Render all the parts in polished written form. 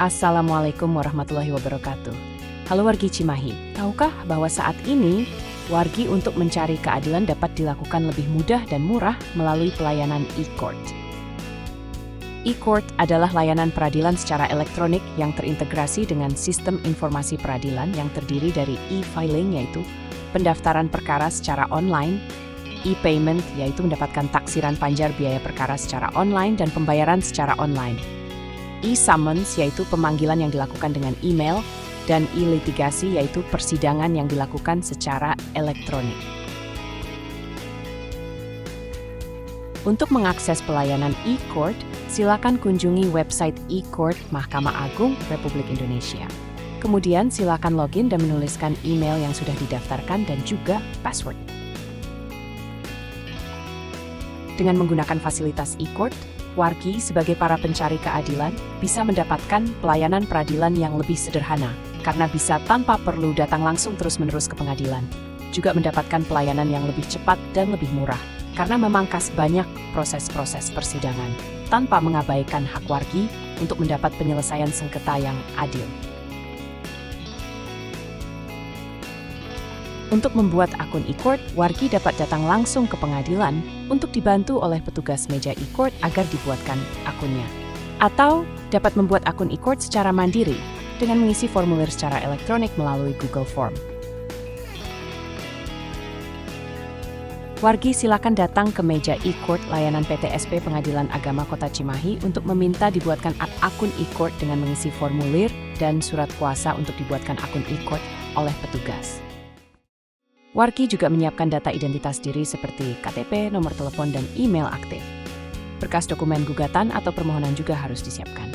Assalamualaikum warahmatullahi wabarakatuh. Halo wargi Cimahi, tahukah bahwa saat ini wargi untuk mencari keadilan dapat dilakukan lebih mudah dan murah melalui pelayanan e-court. E-court adalah layanan peradilan secara elektronik yang terintegrasi dengan sistem informasi peradilan yang terdiri dari e-filing yaitu pendaftaran perkara secara online, e-payment yaitu mendapatkan taksiran panjar biaya perkara secara online dan pembayaran secara online, e-summons yaitu pemanggilan yang dilakukan dengan email, dan e-litigasi yaitu persidangan yang dilakukan secara elektronik. Untuk mengakses pelayanan e-court, silakan kunjungi website e-court Mahkamah Agung Republik Indonesia. Kemudian silakan login dan menuliskan email yang sudah didaftarkan dan juga password. Dengan menggunakan fasilitas e-court, wargi sebagai para pencari keadilan bisa mendapatkan pelayanan peradilan yang lebih sederhana karena bisa tanpa perlu datang langsung terus-menerus ke pengadilan. Juga mendapatkan pelayanan yang lebih cepat dan lebih murah karena memangkas banyak proses-proses persidangan tanpa mengabaikan hak wargi untuk mendapat penyelesaian sengketa yang adil. Untuk membuat akun e-court, wargi dapat datang langsung ke pengadilan untuk dibantu oleh petugas meja e-court agar dibuatkan akunnya. Atau dapat membuat akun e-court secara mandiri dengan mengisi formulir secara elektronik melalui Google Form. Wargi silakan datang ke meja e-court layanan PTSP Pengadilan Agama Kota Cimahi untuk meminta dibuatkan akun e-court dengan mengisi formulir dan surat kuasa untuk dibuatkan akun e-court oleh petugas. Wargi juga menyiapkan data identitas diri seperti KTP, nomor telepon, dan email aktif. Berkas dokumen gugatan atau permohonan juga harus disiapkan.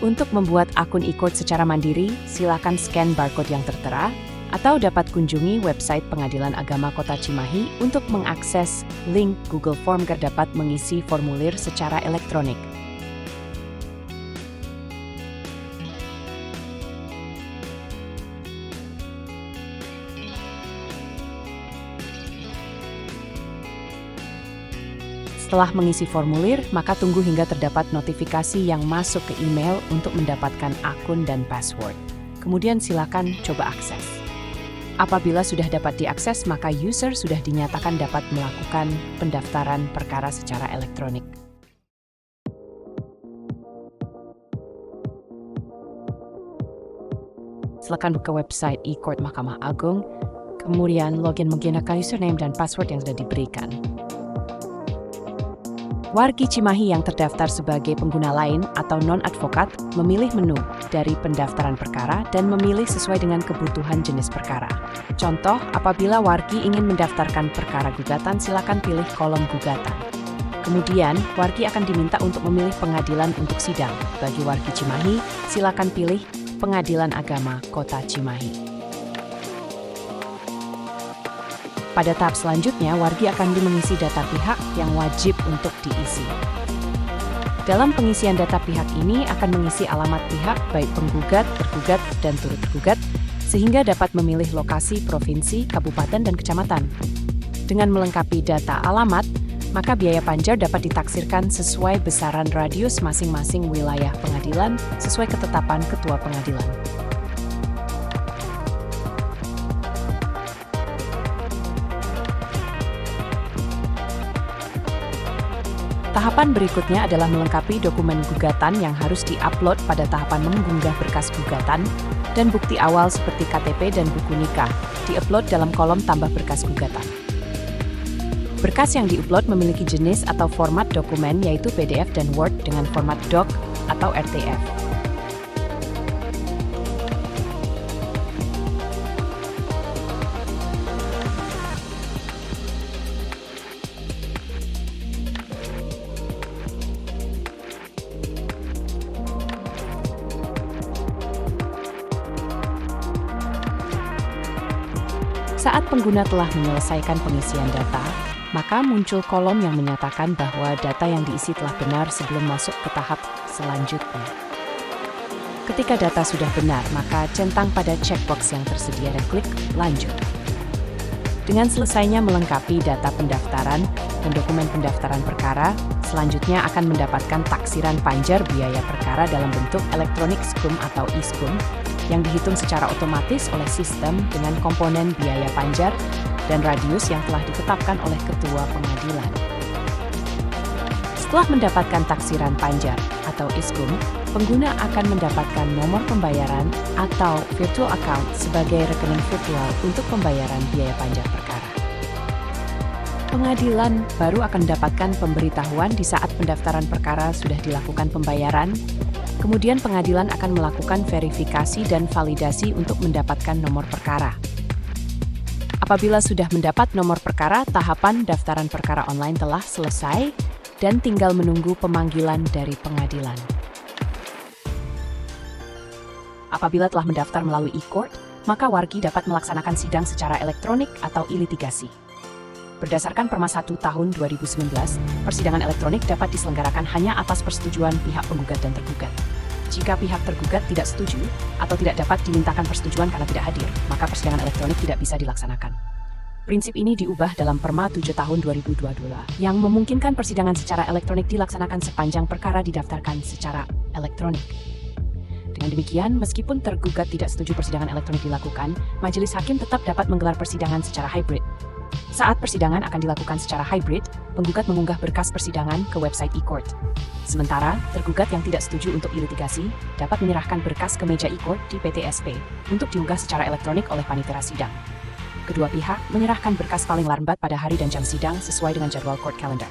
Untuk membuat akun e-court secara mandiri, silakan scan barcode yang tertera, atau dapat kunjungi website Pengadilan Agama Kota Cimahi untuk mengakses link Google Form agar dapat mengisi formulir secara elektronik. Setelah mengisi formulir, maka tunggu hingga terdapat notifikasi yang masuk ke email untuk mendapatkan akun dan password. Kemudian silakan coba akses. Apabila sudah dapat diakses, maka user sudah dinyatakan dapat melakukan pendaftaran perkara secara elektronik. Silakan buka website e-court Mahkamah Agung, kemudian login menggunakan username dan password yang sudah diberikan. Wargi Cimahi yang terdaftar sebagai pengguna lain atau non-advokat memilih menu dari pendaftaran perkara dan memilih sesuai dengan kebutuhan jenis perkara. Contoh, apabila wargi ingin mendaftarkan perkara gugatan, silakan pilih kolom gugatan. Kemudian, wargi akan diminta untuk memilih pengadilan untuk sidang. Bagi wargi Cimahi, silakan pilih Pengadilan Agama Kota Cimahi. Pada tahap selanjutnya, wargi akan mengisi data pihak yang wajib untuk diisi. Dalam pengisian data pihak ini akan mengisi alamat pihak baik penggugat, tergugat, dan turut tergugat, sehingga dapat memilih lokasi, provinsi, kabupaten, dan kecamatan. Dengan melengkapi data alamat, maka biaya panjar dapat ditaksirkan sesuai besaran radius masing-masing wilayah pengadilan sesuai ketetapan ketua pengadilan. Tahapan berikutnya adalah melengkapi dokumen gugatan yang harus di-upload pada tahapan mengunggah berkas gugatan dan bukti awal seperti KTP dan buku nikah, di-upload dalam kolom tambah berkas gugatan. Berkas yang di-upload memiliki jenis atau format dokumen yaitu PDF dan Word dengan format doc atau RTF. Saat pengguna telah menyelesaikan pengisian data, maka muncul kolom yang menyatakan bahwa data yang diisi telah benar sebelum masuk ke tahap selanjutnya. Ketika data sudah benar, maka centang pada checkbox yang tersedia dan klik lanjut. Dengan selesainya melengkapi data pendaftaran dan dokumen pendaftaran perkara, selanjutnya akan mendapatkan taksiran panjar biaya perkara dalam bentuk elektronik SKUM atau e-SKUM yang dihitung secara otomatis oleh sistem dengan komponen biaya panjar dan radius yang telah ditetapkan oleh ketua pengadilan. Setelah mendapatkan taksiran panjar atau e-SKUM, pengguna akan mendapatkan nomor pembayaran atau virtual account sebagai rekening virtual untuk pembayaran biaya panjar perkara. Pengadilan baru akan mendapatkan pemberitahuan di saat pendaftaran perkara sudah dilakukan pembayaran. Kemudian pengadilan akan melakukan verifikasi dan validasi untuk mendapatkan nomor perkara. Apabila sudah mendapat nomor perkara, tahapan daftaran perkara online telah selesai dan tinggal menunggu pemanggilan dari pengadilan. Apabila telah mendaftar melalui e-court, maka wargi dapat melaksanakan sidang secara elektronik atau e-litigasi. Berdasarkan Perma 1 tahun 2019, persidangan elektronik dapat diselenggarakan hanya atas persetujuan pihak penggugat dan tergugat. Jika pihak tergugat tidak setuju atau tidak dapat dimintakan persetujuan karena tidak hadir, maka persidangan elektronik tidak bisa dilaksanakan. Prinsip ini diubah dalam Perma 7 tahun 2022 yang memungkinkan persidangan secara elektronik dilaksanakan sepanjang perkara didaftarkan secara elektronik. Dengan demikian, meskipun tergugat tidak setuju persidangan elektronik dilakukan, majelis hakim tetap dapat menggelar persidangan secara hybrid. Saat persidangan akan dilakukan secara hybrid, penggugat mengunggah berkas persidangan ke website e-court. Sementara, tergugat yang tidak setuju untuk e-litigasi dapat menyerahkan berkas ke meja e-court di PTSP untuk diunggah secara elektronik oleh panitera sidang. Kedua pihak menyerahkan berkas paling lambat pada hari dan jam sidang sesuai dengan jadwal court calendar.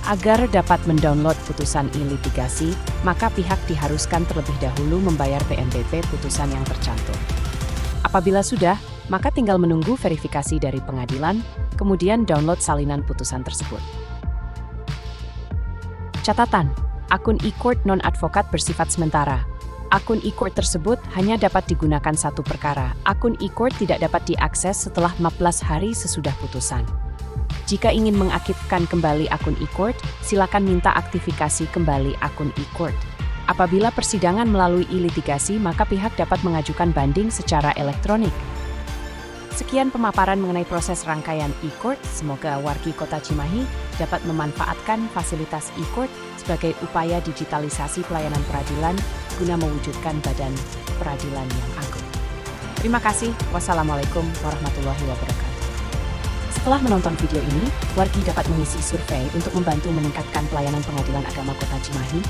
Agar dapat mendownload putusan e-litigasi, maka pihak diharuskan terlebih dahulu membayar PNBP putusan yang tercantum. Apabila sudah, maka tinggal menunggu verifikasi dari pengadilan, kemudian download salinan putusan tersebut. Catatan, akun e-court non-advokat bersifat sementara. Akun e-court tersebut hanya dapat digunakan satu perkara. Akun e-court tidak dapat diakses setelah 14 hari sesudah putusan. Jika ingin mengaktifkan kembali akun e-court, silakan minta aktifikasi kembali akun e-court. Apabila persidangan melalui e-litigasi, maka pihak dapat mengajukan banding secara elektronik. Sekian pemaparan mengenai proses rangkaian e-court. Semoga wargi Kota Cimahi dapat memanfaatkan fasilitas e-court sebagai upaya digitalisasi pelayanan peradilan guna mewujudkan badan peradilan yang agung. Terima kasih. Wassalamualaikum warahmatullahi wabarakatuh. Setelah menonton video ini, wargi dapat mengisi survei untuk membantu meningkatkan pelayanan pengadilan agama Kota Cimahi